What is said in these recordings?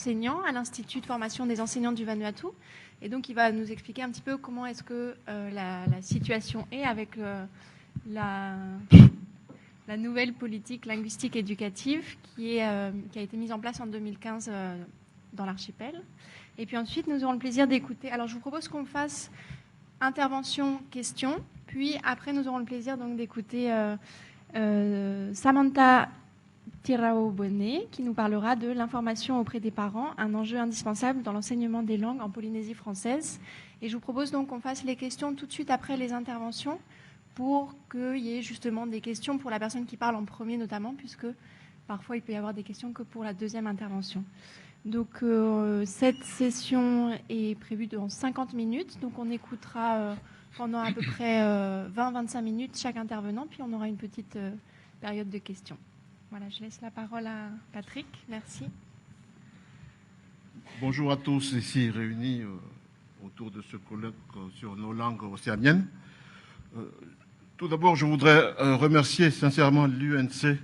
enseignant à l'Institut de formation des enseignants du Vanuatu. Et donc, il va nous expliquer un petit peu comment est-ce que la situation est avec la nouvelle politique linguistique éducative qui a été mise en place en 2015 dans l'archipel. Et puis ensuite, nous aurons le plaisir d'écouter. Alors, je vous propose qu'on fasse intervention, question, puis après, nous aurons le plaisir donc d'écouter Samantha Tirao-Bonnet qui nous parlera de l'information auprès des parents, un enjeu indispensable dans l'enseignement des langues en Polynésie française. Et je vous propose donc qu'on fasse les questions tout de suite après les interventions pour qu'il y ait justement des questions pour la personne qui parle en premier notamment, puisque parfois il peut y avoir des questions que pour la deuxième intervention. Donc cette session est prévue dans 50 minutes, donc on écoutera pendant à peu près 20-25 minutes chaque intervenant, puis on aura une petite période de questions. Voilà, je laisse la parole à Patrick. Merci. Bonjour à tous ici réunis autour de ce colloque sur nos langues océaniennes. Tout d'abord, je voudrais remercier sincèrement l'UNC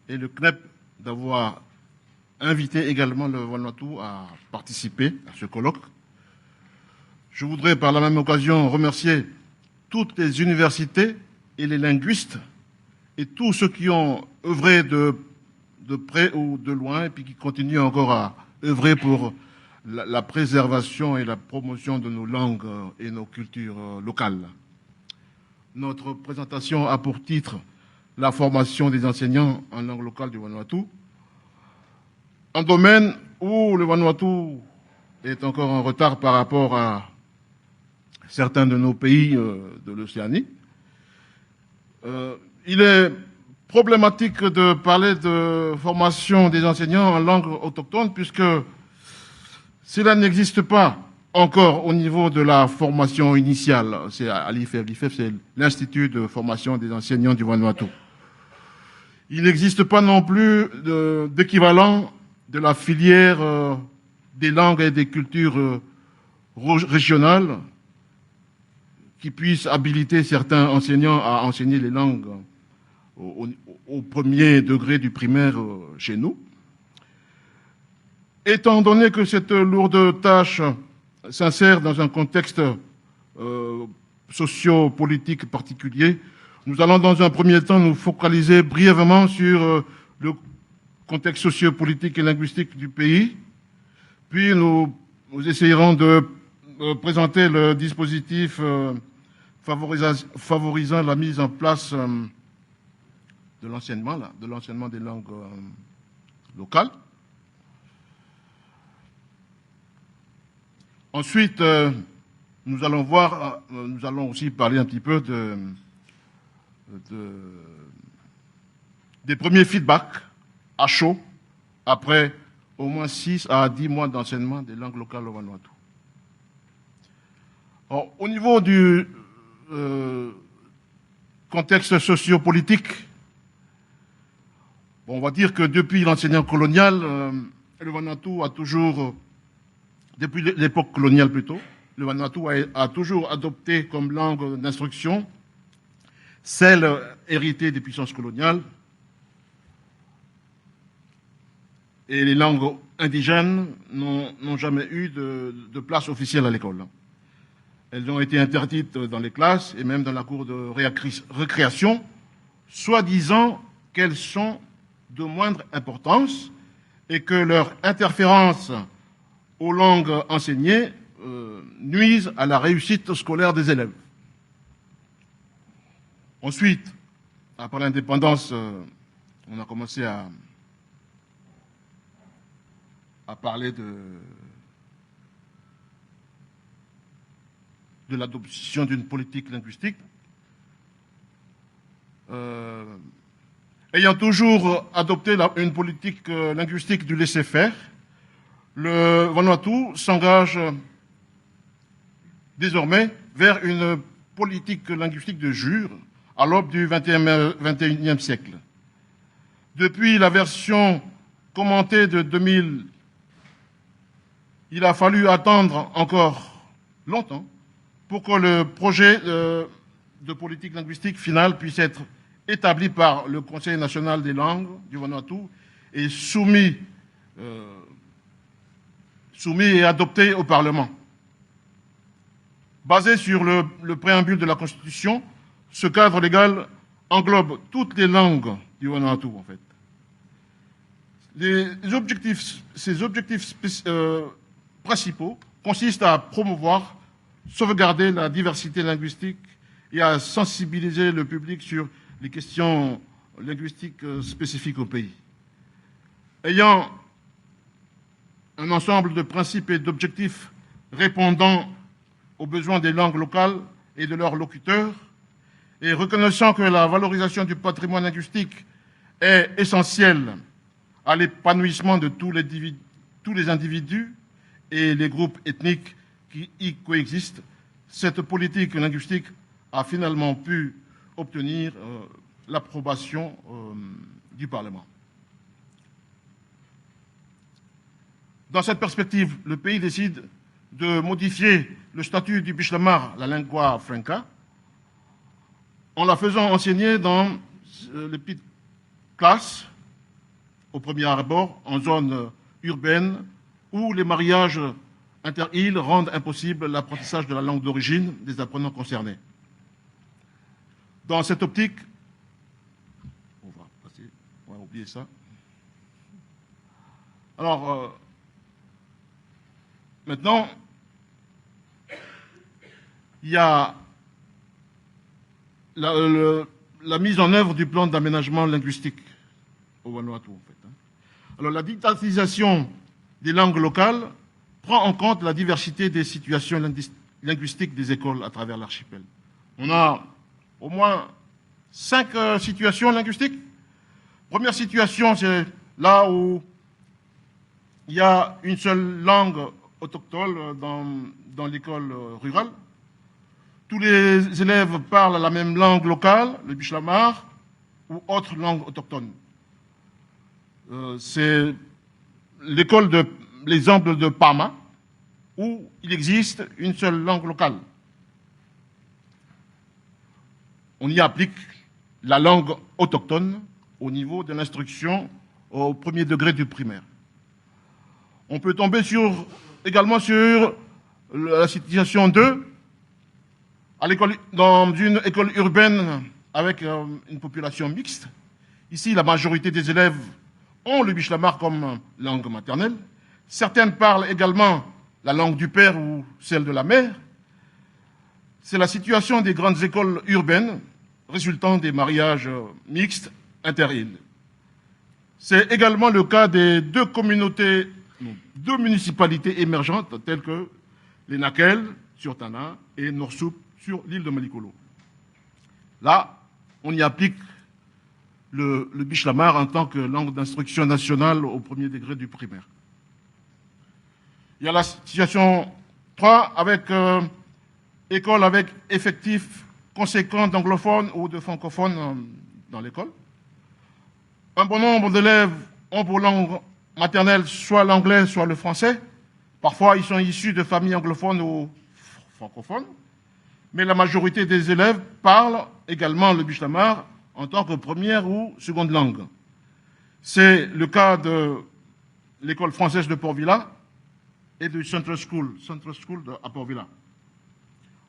et le CNEP d'avoir invité également le Vanuatu à participer à ce colloque. Je voudrais par la même occasion remercier toutes les universités et les linguistes et tous ceux qui ont œuvré de près ou de loin et puis qui continuent encore à œuvrer pour la préservation et la promotion de nos langues et nos cultures locales. Notre présentation a pour titre la formation des enseignants en langue locale du Vanuatu, un domaine où le Vanuatu est encore en retard par rapport à certains de nos pays de l'Océanie. Il est problématique de parler de formation des enseignants en langue autochtone puisque cela n'existe pas encore au niveau de la formation initiale. C'est à l'IFEF. L'IFEF, c'est l'Institut de formation des enseignants du Vanuatu. Il n'existe pas non plus d'équivalent de la filière des langues et des cultures régionales qui puisse habiliter certains enseignants à enseigner les langues au premier degré du primaire chez nous. Étant donné que cette lourde tâche s'insère dans un contexte socio-politique particulier, nous allons dans un premier temps nous focaliser brièvement sur le contexte socio-politique et linguistique du pays, puis nous essayerons de présenter le dispositif favorisant la mise en place de l'enseignement des langues locales. Ensuite, nous allons aussi parler un petit peu des premiers feedbacks à chaud après au moins 6 à 10 mois d'enseignement des langues locales au Vanuatu. Alors, au niveau du contexte sociopolitique, on va dire que depuis l'enseignement colonial, le Vanuatu a toujours, depuis l'époque coloniale plutôt, le Vanuatu a toujours adopté comme langue d'instruction celle héritée des puissances coloniales et les langues indigènes n'ont jamais eu de place officielle à l'école. Elles ont été interdites dans les classes et même dans la cour de récréation, soi-disant qu'elles sont de moindre importance et que leur interférence aux langues enseignées nuisent à la réussite scolaire des élèves. Ensuite, après l'indépendance, on a commencé à parler de l'adoption d'une politique linguistique. Ayant toujours adopté une politique linguistique du laisser-faire, le Vanuatu s'engage désormais vers une politique linguistique de jure à l'aube du XXIe siècle. Depuis la version commentée de 2000, il a fallu attendre encore longtemps pour que le projet de politique linguistique finale puisse être établi par le Conseil national des langues du Vanuatu et soumis soumis et adopté au Parlement. Basé sur le préambule de la Constitution, ce cadre légal englobe toutes les langues du Vanuatu, en fait. Ces objectifs principaux consistent à promouvoir, sauvegarder la diversité linguistique et à sensibiliser le public sur les questions linguistiques spécifiques au pays. Ayant un ensemble de principes et d'objectifs répondant aux besoins des langues locales et de leurs locuteurs, et reconnaissant que la valorisation du patrimoine linguistique est essentielle à l'épanouissement de tous les individus et les groupes ethniques qui y coexistent, cette politique linguistique a finalement pu obtenir l'approbation du Parlement. Dans cette perspective, le pays décide de modifier le statut du Bishlamar, la lingua franca, en la faisant enseigner dans les petites classes, au premier abord, en zone urbaine, où les mariages inter-îles rendent impossible l'apprentissage de la langue d'origine des apprenants concernés. Dans cette optique, on va oublier ça. Alors, maintenant, il y a la mise en œuvre du plan d'aménagement linguistique au Vanuatu, en fait. Alors, la didactisation des langues locales prend en compte la diversité des situations linguistiques des écoles à travers l'archipel. On a au moins 5 situations linguistiques. Première situation, c'est là où il y a une seule langue autochtone dans l'école rurale. Tous les élèves parlent la même langue locale, le Bishlamar, ou autre langue autochtone. C'est l'exemple de Pama, où il existe une seule langue locale. On y applique la langue autochtone au niveau de l'instruction au premier degré du primaire. On peut tomber également sur la situation 2, dans une école urbaine avec une population mixte. Ici, la majorité des élèves ont le Bishlamar comme langue maternelle. Certaines parlent également la langue du père ou celle de la mère. C'est la situation des grandes écoles urbaines résultant des mariages mixtes inter-îles. C'est également le cas des deux municipalités émergentes telles que les Nakel sur Tana et Norsoup sur l'île de Malikolo. Là, on y applique le Bishlamar en tant que langue d'instruction nationale au premier degré du primaire. Il y a la situation 3 avec école avec effectif conséquent d'anglophones ou de francophones dans l'école. Un bon nombre d'élèves ont pour langue maternelle soit l'anglais, soit le français. Parfois, ils sont issus de familles anglophones ou francophones. Mais la majorité des élèves parlent également le Bishlamar en tant que première ou seconde langue. C'est le cas de l'école française de Port-Vila et du Central School à Port-Vila.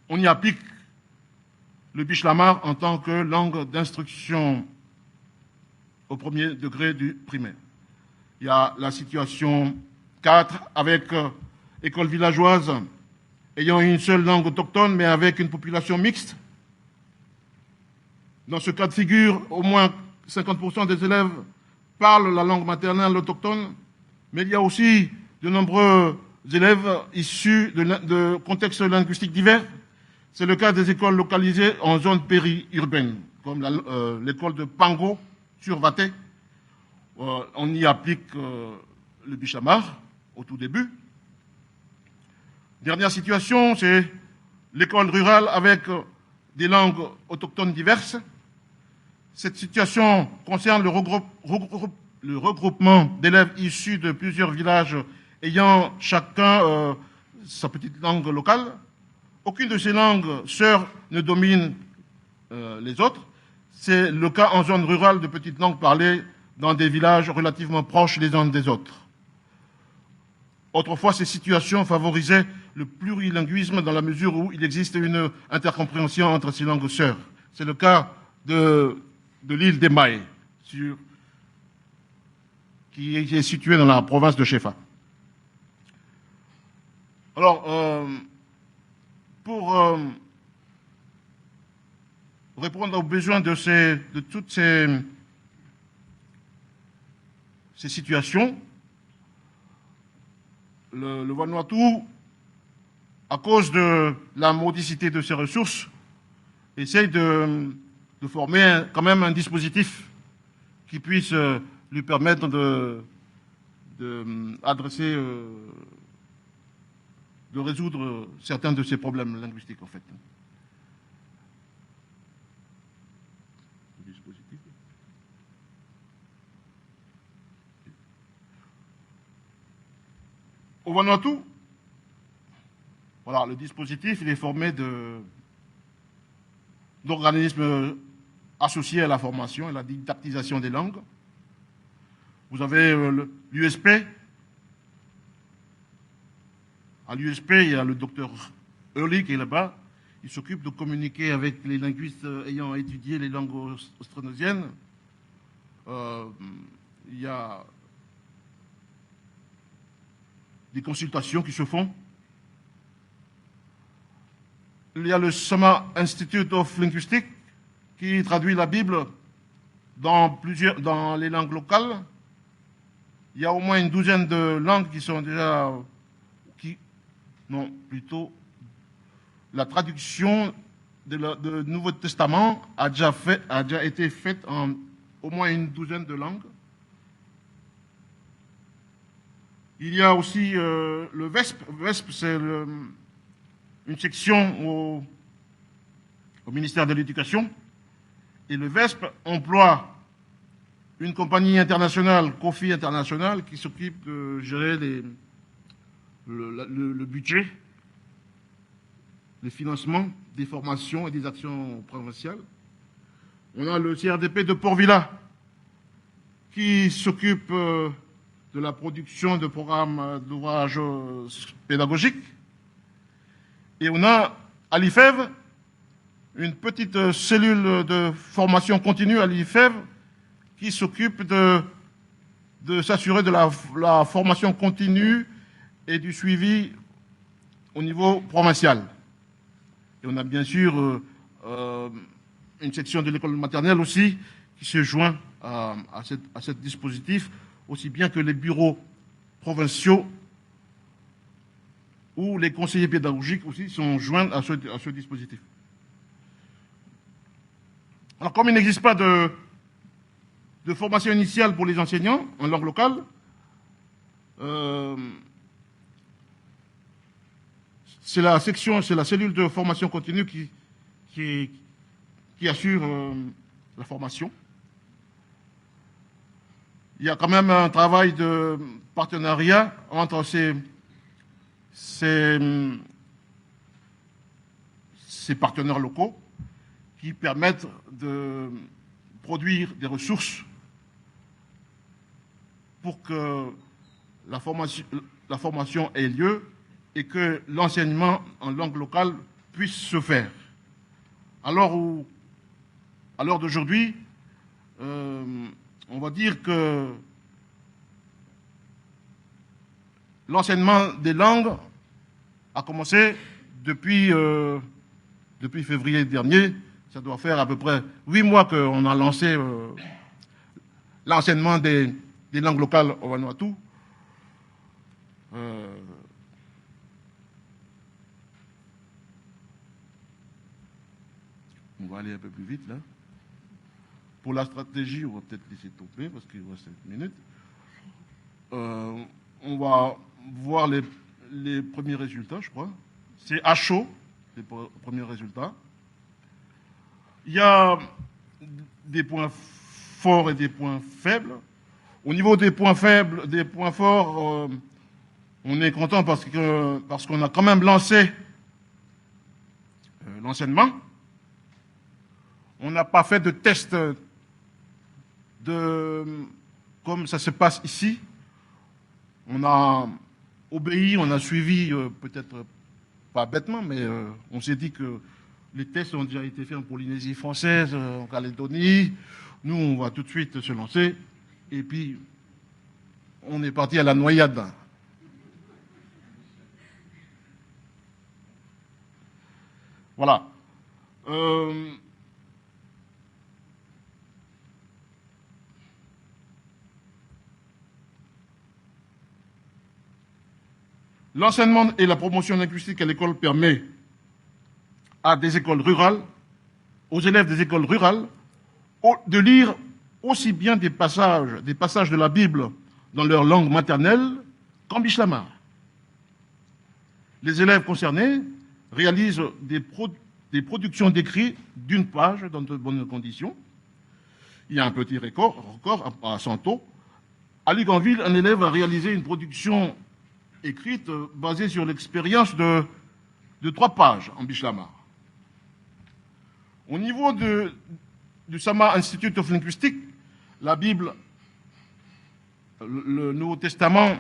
On y applique le Bishlamar en tant que langue d'instruction au premier degré du primaire. Il y a la situation 4 avec école villageoise ayant une seule langue autochtone mais avec une population mixte. Dans ce cas de figure, au moins 50% des élèves parlent la langue maternelle autochtone, mais il y a aussi de nombreux élèves issus de contextes linguistiques divers. C'est le cas des écoles localisées en zone périurbaine, comme l'école de Pango sur Vaté. On y applique le Bishlamar au tout début. Dernière situation, c'est l'école rurale avec des langues autochtones diverses. Cette situation concerne le regroupement d'élèves issus de plusieurs villages ayant chacun sa petite langue locale. Aucune de ces langues sœurs ne domine les autres. C'est le cas en zone rurale de petites langues parlées dans des villages relativement proches les uns des autres. Autrefois, ces situations favorisaient le plurilinguisme dans la mesure où il existe une intercompréhension entre ces langues sœurs. C'est le cas de l'île d'Emaï, qui est située dans la province de Shefa. Alors, pour répondre aux besoins de toutes ces situations, le Vanuatu, à cause de la modicité de ses ressources, essaye de former quand même un dispositif qui puisse lui permettre d'adresser, de résoudre certains de ces problèmes linguistiques, en fait. Le dispositif. Au Vanuatu, voilà, le dispositif il est formé d'organismes associés à la formation et à la didactisation des langues. Vous avez l'USP. À l'USP, il y a le docteur Early qui est là-bas. Il s'occupe de communiquer avec les linguistes ayant étudié les langues austronesiennes. Il y a des consultations qui se font. Il y a le Sama Institute of Linguistics qui traduit la Bible dans les langues locales. Il y a au moins une douzaine de langues qui sont déjà... plutôt la traduction du Nouveau Testament a déjà été faite en au moins une douzaine de langues. Il y a aussi le VESP. VESP, c'est une section au ministère de l'Éducation. Et le VESP emploie une compagnie internationale, Kofi International, qui s'occupe de gérer le budget, le financement des formations et des actions provinciales. On a le CRDP de Port-Vila, qui s'occupe de la production de programmes d'ouvrages pédagogiques. Et on a à l'IFEV une petite cellule de formation continue à l'IFEV qui s'occupe de s'assurer de la formation continue et du suivi au niveau provincial. Et on a bien sûr une section de l'école maternelle aussi qui se joint à ce dispositif, aussi bien que les bureaux provinciaux où les conseillers pédagogiques aussi sont joints à ce dispositif. Alors, comme il n'existe pas de formation initiale pour les enseignants en langue locale, c'est la cellule de formation continue qui assure la formation. Il y a quand même un travail de partenariat entre ces partenaires locaux qui permettent de produire des ressources pour que la formation ait lieu et que l'enseignement en langue locale puisse se faire. À l'heure d'aujourd'hui, on va dire que l'enseignement des langues a commencé depuis février dernier. Ça doit faire à peu près 8 mois qu'on a lancé l'enseignement des langues locales au Vanuatu. On va aller un peu plus vite là. Pour la stratégie, on va peut-être laisser tomber parce qu'il reste 5 minutes. On va voir les premiers résultats, je crois. C'est à chaud, les premiers résultats. Il y a des points forts et des points faibles. Au niveau des points faibles, des points forts, on est content parce qu'on a quand même lancé l'enseignement. On n'a pas fait de test comme ça se passe ici. On a obéi, on a suivi, peut-être pas bêtement, mais on s'est dit que les tests ont déjà été faits en Polynésie française, en Calédonie. Nous, on va tout de suite se lancer. Et puis, on est parti à la noyade. Voilà. L'enseignement et la promotion linguistique à l'école permet à des écoles rurales, aux élèves des écoles rurales, de lire aussi bien des passages de la Bible dans leur langue maternelle qu'en bishlamar. Les élèves concernés réalisent des productions d'écrits d'une page dans de bonnes conditions. Il y a un petit record à Santo. À Luganville, un élève a réalisé une production écrite basée sur l'expérience de 3 pages en bishlamar. Au niveau du Sama Institute of Linguistics, la Bible, le Nouveau Testament,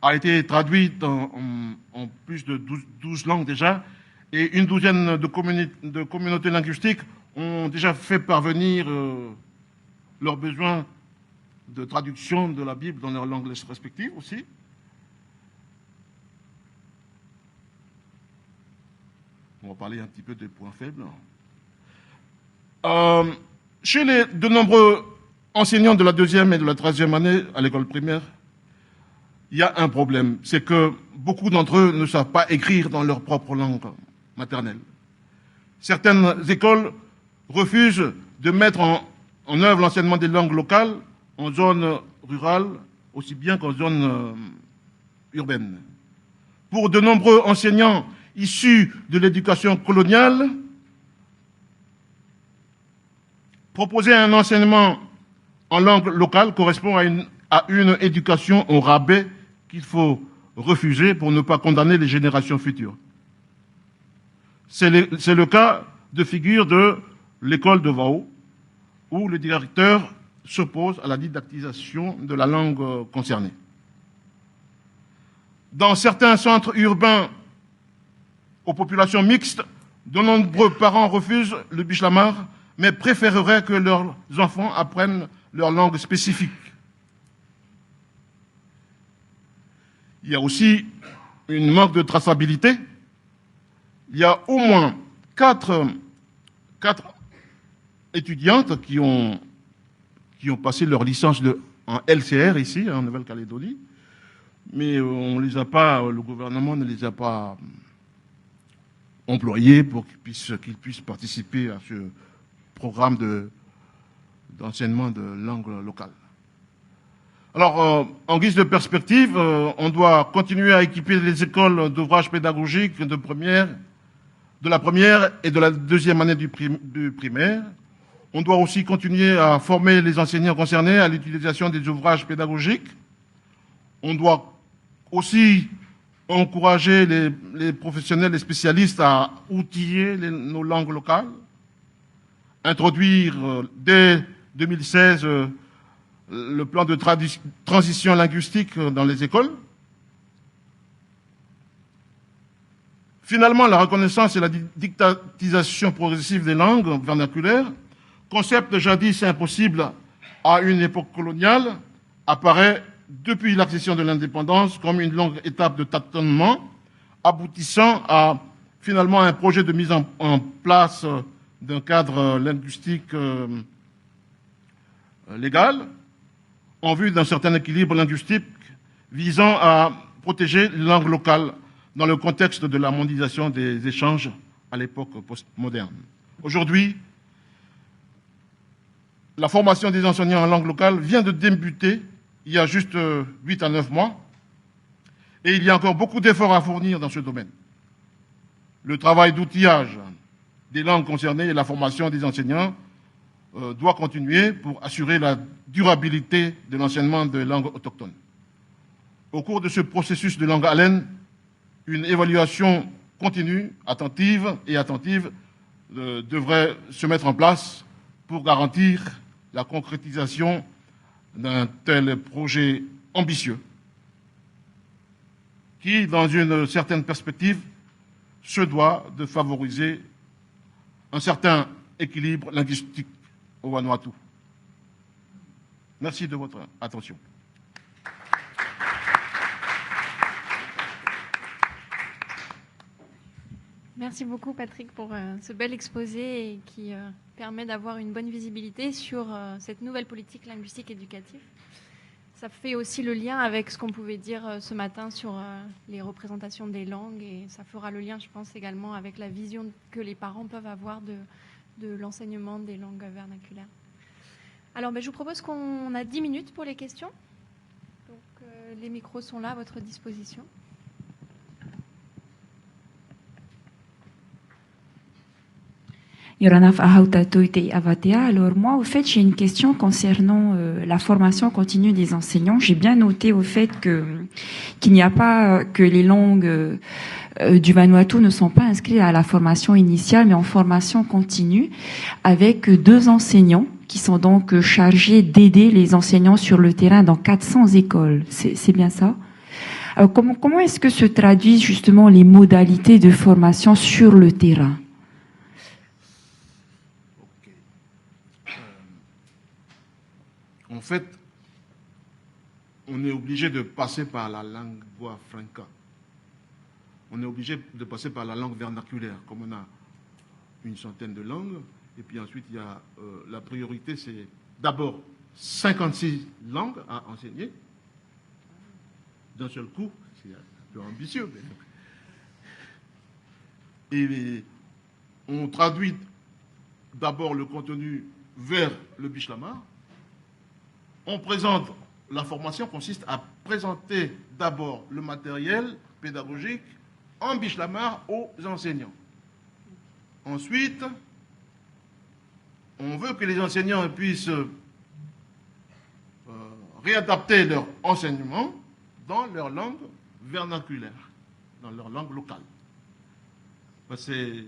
a été traduite en plus de 12 langues déjà, et une douzaine de communautés linguistiques ont déjà fait parvenir leurs besoins de traduction de la Bible dans leurs langues respectives aussi. On va parler un petit peu des points faibles. Chez de nombreux enseignants de la 2e et de la 3e année à l'école primaire, il y a un problème, c'est que beaucoup d'entre eux ne savent pas écrire dans leur propre langue maternelle. Certaines écoles refusent de mettre en œuvre l'enseignement des langues locales en zone rurale, aussi bien qu'en zone urbaine. Pour de nombreux enseignants issus de l'éducation coloniale, proposer un enseignement en langue locale correspond à une éducation au rabais qu'il faut refuser pour ne pas condamner les générations futures. C'est le cas de figure de l'école de Wao, où le directeur s'oppose à la didactisation de la langue concernée. Dans certains centres urbains aux populations mixtes, de nombreux parents refusent le bishlamar, mais préféreraient que leurs enfants apprennent leur langue spécifique. Il y a aussi une manque de traçabilité. Il y a au moins 4 étudiantes qui ont passé leur licence en LCR ici, en Nouvelle-Calédonie, mais on les a pas, le gouvernement ne les a pas employés pour qu'ils puissent participer à ce programme d'enseignement de langue locale. Alors, en guise de perspective, on doit continuer à équiper les écoles d'ouvrages pédagogiques de la première et de la 2e année du primaire. On doit aussi continuer à former les enseignants concernés à l'utilisation des ouvrages pédagogiques. On doit aussi encourager les professionnels, les spécialistes à outiller nos langues locales. Introduire dès 2016 le plan de transition linguistique dans les écoles. Finalement, la reconnaissance et la dictatisation progressive des langues vernaculaires, concept jadis impossible à une époque coloniale, apparaît depuis l'accession de l'indépendance comme une longue étape de tâtonnement, aboutissant à finalement un projet de mise en place d'un cadre linguistique légal, en vue d'un certain équilibre linguistique visant à protéger les langues locales dans le contexte de la mondialisation des échanges à l'époque postmoderne. Aujourd'hui, la formation des enseignants en langue locale vient de débuter il y a juste 8 à 9 mois, et il y a encore beaucoup d'efforts à fournir dans ce domaine. Le travail d'outillage des langues concernées et la formation des enseignants doit continuer pour assurer la durabilité de l'enseignement des langues autochtones. Au cours de ce processus de langue haleine, une évaluation continue, attentive devrait se mettre en place pour garantir la concrétisation d'un tel projet ambitieux. qui, dans une certaine perspective, se doit de favoriser un certain équilibre linguistique au Vanuatu. Merci de votre attention. Merci beaucoup Patrick pour ce bel exposé et qui permet d'avoir une bonne visibilité sur cette nouvelle politique linguistique éducative. Ça fait aussi le lien avec ce qu'on pouvait dire ce matin sur les représentations des langues et ça fera le lien, je pense, également avec la vision que les parents peuvent avoir de l'enseignement des langues vernaculaires. Alors, je vous propose qu'on a 10 minutes pour les questions. Donc, les micros sont là à votre disposition. Alors moi, au fait, j'ai une question concernant la formation continue des enseignants. J'ai bien noté au fait qu'il n'y a pas que les langues du Vanuatu ne sont pas inscrites à la formation initiale, mais en formation continue, avec 2 enseignants qui sont donc chargés d'aider les enseignants sur le terrain dans 400 écoles. C'est bien ça? Alors, comment est-ce que se traduisent justement les modalités de formation sur le terrain? En fait, on est obligé de passer par la lingua franca. On est obligé de passer par la langue vernaculaire, comme on a une centaine de langues. Et puis ensuite, il y a la priorité, c'est d'abord 56 langues à enseigner d'un seul coup. C'est un peu ambitieux. Et on traduit d'abord le contenu vers le Bishlamar. On présente, la formation consiste à présenter d'abord le matériel pédagogique en Bishlamar aux enseignants. Ensuite, on veut que les enseignants puissent réadapter leur enseignement dans leur langue vernaculaire, dans leur langue locale. Parce que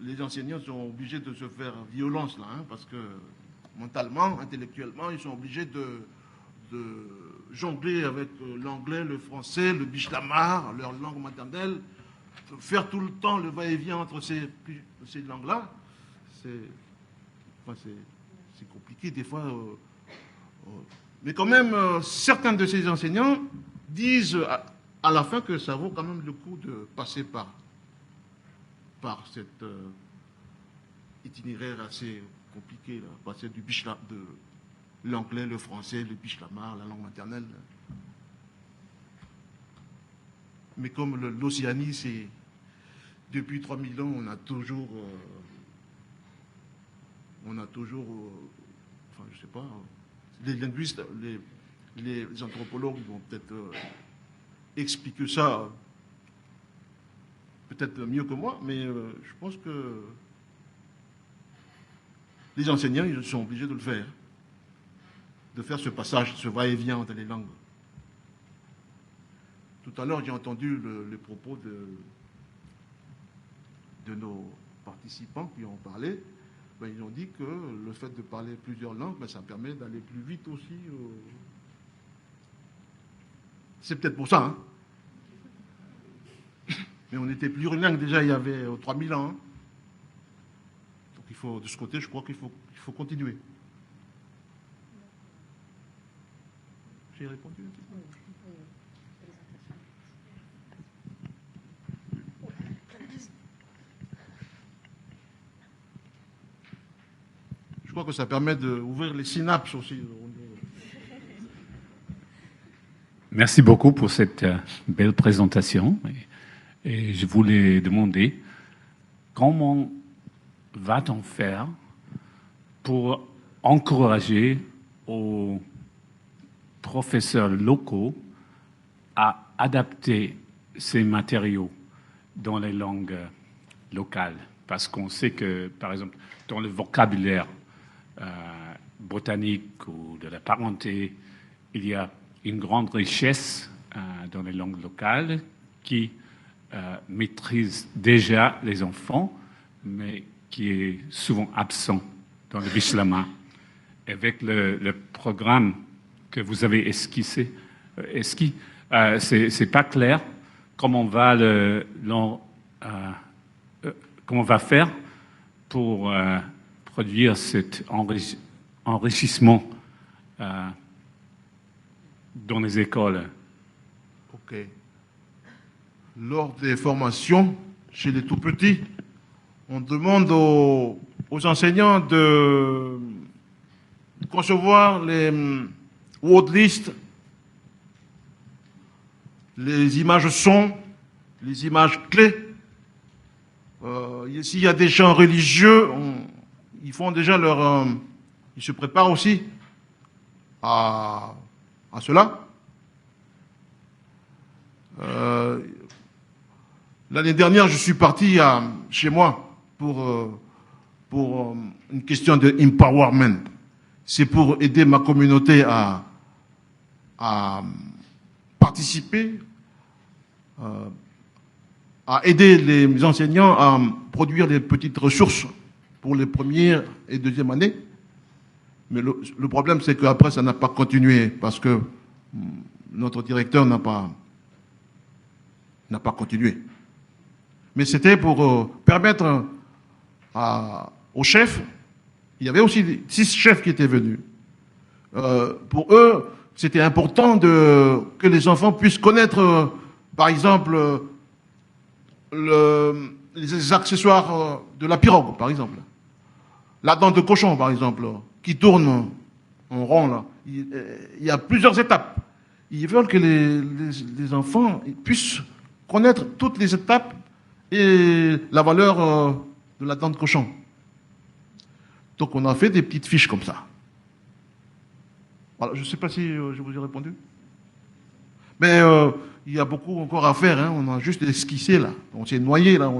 les enseignants sont obligés de se faire violence là, parce que mentalement, intellectuellement, ils sont obligés de jongler avec l'anglais, le français, le bishlamar, leur langue maternelle, faire tout le temps le va-et-vient entre ces langues-là. C'est compliqué des fois. Mais quand même, certains de ces enseignants disent à la fin que ça vaut quand même le coup de passer par cet itinéraire assez compliqué, là, passer de l'anglais, le français, le bishlamar, la langue maternelle. Mais comme l'Océanie, c'est depuis 3000 ans, on a toujours enfin, je sais pas, les linguistes, les anthropologues vont peut-être expliquer ça peut-être mieux que moi, mais je pense que les enseignants, ils sont obligés de le faire, de faire ce passage, ce va-et-vient entre les langues. Tout à l'heure, j'ai entendu les propos de nos participants qui ont parlé. Ils ont dit que le fait de parler plusieurs langues, ça permet d'aller plus vite aussi. C'est peut-être pour ça. Mais on était plurilingue déjà il y avait 3000 ans. Donc il faut, de ce côté, je crois qu'il faut continuer. J'ai répondu un petit peu. Je crois que ça permet d'ouvrir les synapses aussi. Merci beaucoup pour cette belle présentation. Et je voulais demander comment va-t-on faire pour encourager aux professeurs locaux à adapter ces matériaux dans les langues locales? Parce qu'on sait que, par exemple, dans le vocabulaire botanique ou de la parenté, il y a une grande richesse dans les langues locales qui maîtrisent déjà les enfants, mais qui est souvent absent dans le Bishlamar. Avec le programme que vous avez esquissé, c'est pas clair comment on va faire pour produire cet enrichissement dans les écoles. Ok. Lors des formations chez les tout-petits, on demande aux enseignants de concevoir les word lists, les images son, les images clés. S'il y a des chants religieux, ils font déjà ils se préparent aussi à cela. L'année dernière, je suis parti chez moi pour une question de empowerment. C'est pour aider ma communauté à participer, à aider les enseignants à produire des petites ressources pour les premières et deuxièmes années. Mais le problème, c'est qu'après, ça n'a pas continué parce que notre directeur n'a pas continué. Mais c'était pour permettre aux chefs, il y avait aussi 6 chefs qui étaient venus. Pour eux, c'était important que les enfants puissent connaître, par exemple, les accessoires de la pirogue, par exemple. La dent de cochon, par exemple, qui tourne en rond, là. Il y a plusieurs étapes. Ils veulent que les enfants puissent connaître toutes les étapes et la valeur de la dent de cochon. Donc on a fait des petites fiches comme ça. Voilà, je ne sais pas si je vous ai répondu. Mais il y a beaucoup encore à faire. Hein. On a juste esquissé là. On s'est noyé là.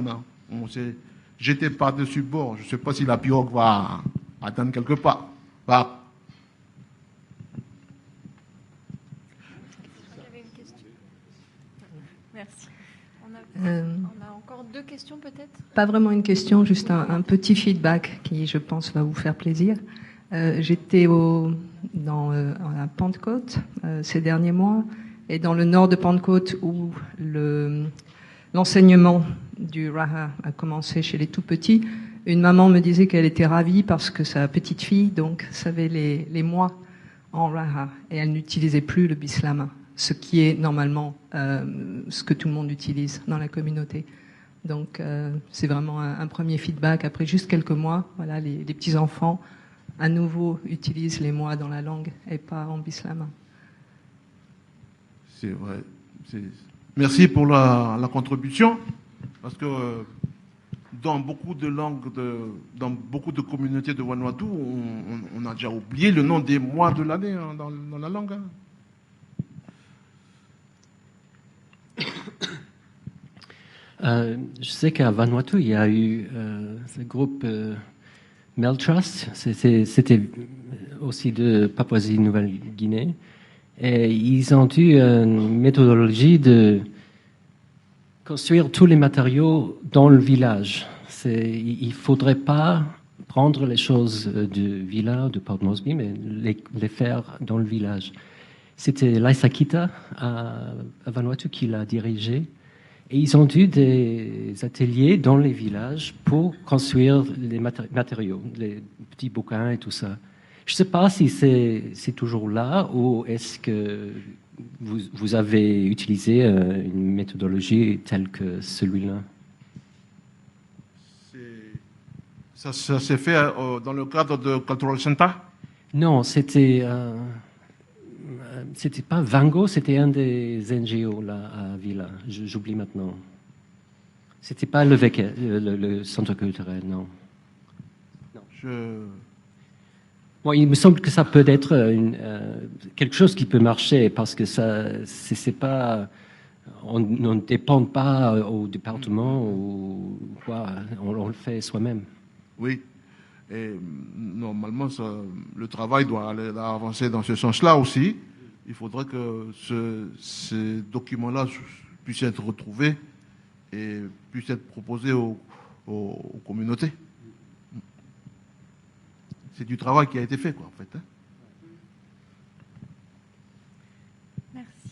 On s'est jeté par-dessus bord. Je ne sais pas si la pirogue va atteindre quelque part. Voilà. Merci. On a encore 2 questions peut-être. Pas vraiment une question, juste un petit feedback qui, je pense, va vous faire plaisir. J'étais à Pentecôte ces derniers mois, et dans le nord de Pentecôte où l'enseignement du Raha a commencé chez les tout-petits, une maman me disait qu'elle était ravie parce que sa petite fille donc savait les mois en Raha et elle n'utilisait plus le bislama, ce qui est normalement ce que tout le monde utilise dans la communauté. Donc c'est vraiment un premier feedback. Après juste quelques mois, voilà, les petits-enfants à nouveau utilisent les mois dans la langue et pas en bislama. C'est vrai. Merci pour la contribution, parce que dans beaucoup de langues, dans beaucoup de communautés de Vanuatu, on a déjà oublié le nom des mois de l'année hein, dans la langue. Hein. Je sais qu'à Vanuatu, il y a eu ce groupe Meltrust, c'était aussi de Papouasie-Nouvelle-Guinée, et ils ont eu une méthodologie de construire tous les matériaux dans le village. Il ne faudrait pas prendre les choses du village de Port Moresby, mais les faire dans le village. C'était Laisakita à Vanuatu qui l'a dirigé. Et ils ont eu des ateliers dans les villages pour construire les matériaux, les petits bouquins et tout ça. Je ne sais pas si c'est toujours là ou est-ce que vous avez utilisé une méthodologie telle que celui-là. Ça s'est fait dans le cadre de Cultural Center? Non, c'était pas Vango, c'était un des NGO là à Villa. J'oublie maintenant. C'était pas le centre culturel, non. Bon, il me semble que ça peut être quelque chose qui peut marcher parce que c'est pas, on ne dépend pas au département ou quoi, on le fait soi-même. Oui, et normalement le travail doit avancer dans ce sens-là aussi. Il faudrait que ces documents-là puissent être retrouvés et puissent être proposés aux communautés. C'est du travail qui a été fait, quoi, en fait. Hein. Merci.